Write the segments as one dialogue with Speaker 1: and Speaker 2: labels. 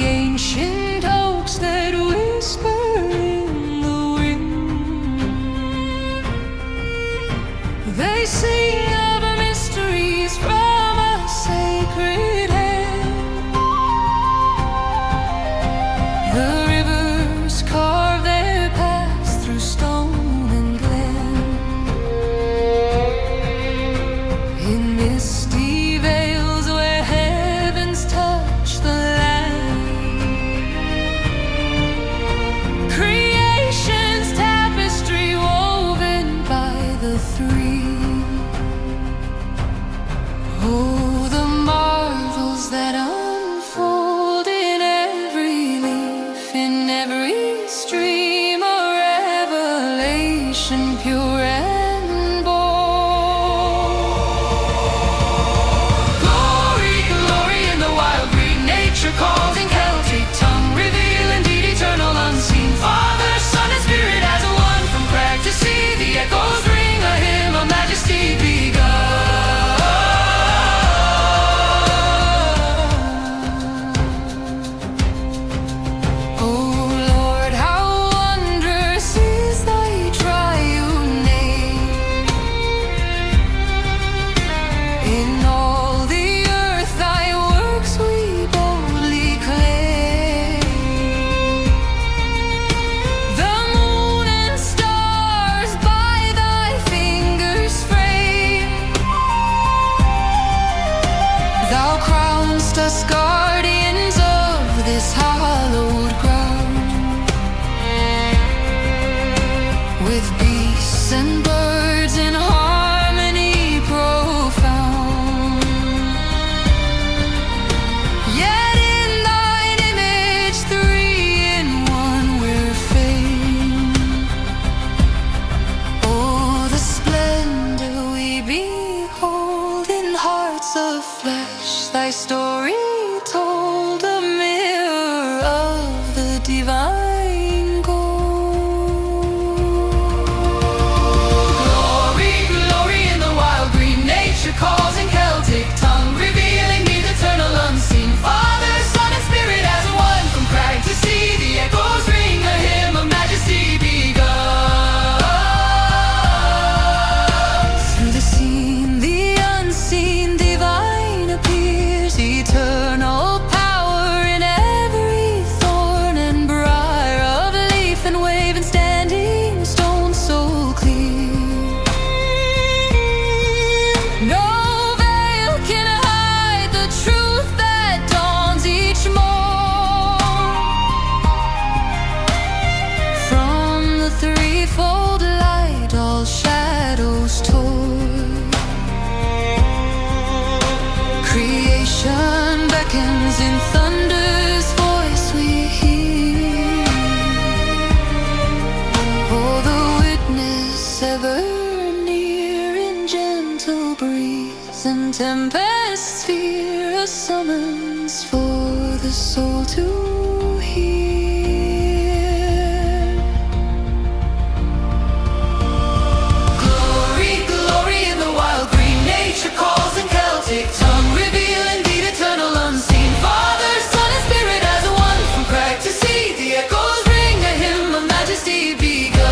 Speaker 1: Ancient oaks that whisper in the wind, they sing of mysteries from a sacred hand. The rivers carve their paths through stone and glen, in misty vales where heavens touch the land. Oh, the marvels that unfold in every leaf, in every stream, a revelation pure and bold. Glory, glory in the wild green, nature calls in Celtic tongue, reveal indeed eternal unseen. Father, Son, and Spirit as one, from crag to sea, the echoes ring a hymn of majesty begun. Thou crown'st us guardians of this hallowed ground, with beasts and birds in harmony profound. Yet in thine image, three in one we're fain. Oh, the splendor we behold in hearts of flesh, thy story told, a mirror of the divine gold. Glory, glory in the wild green, nature calls in Celtic tongue, revealing the eternal unseen. Father, Son, and Spirit as one, from crag to sea, the echoes ring a hymn of majesty begun. Through the seen, the unseen, divine appears, eternal power in every thorn and briar of leaf and wave and standing stone so clear. No veil can hide the truth that dawns each morn. From the threefold light all shadows torn. Creation beckons, in thunder's voice we hear. Oh, the witness ever near, in gentle breeze and tempest fear, a summons for the soul to hear. Glory, glory in the wild green, nature calls in Celtic tongue, revealing the eternal unseen. Father, Son, and Spirit as one, from crag to sea, the echoes ring a hymn of majesty begun.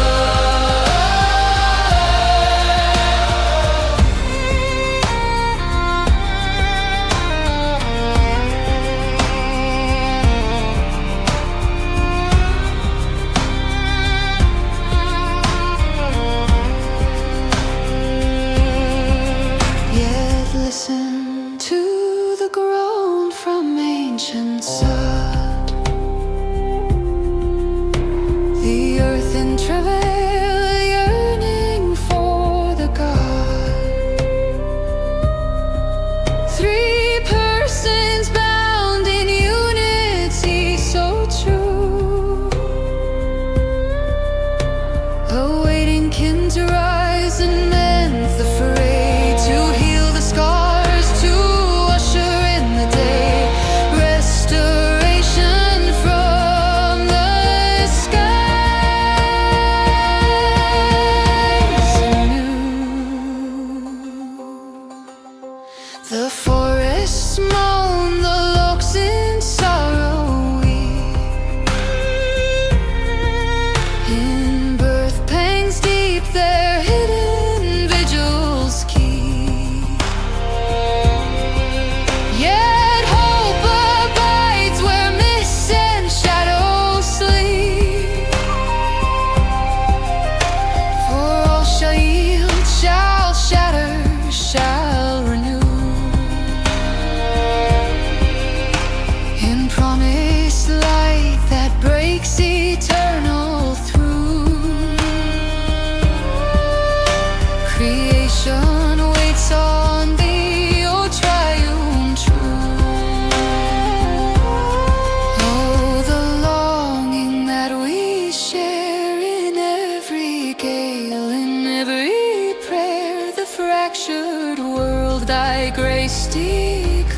Speaker 1: fractured world thy grace declares.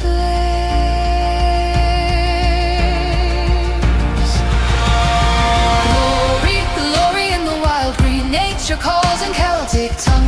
Speaker 1: Glory, glory in the wild green nature calls in Celtic tongue.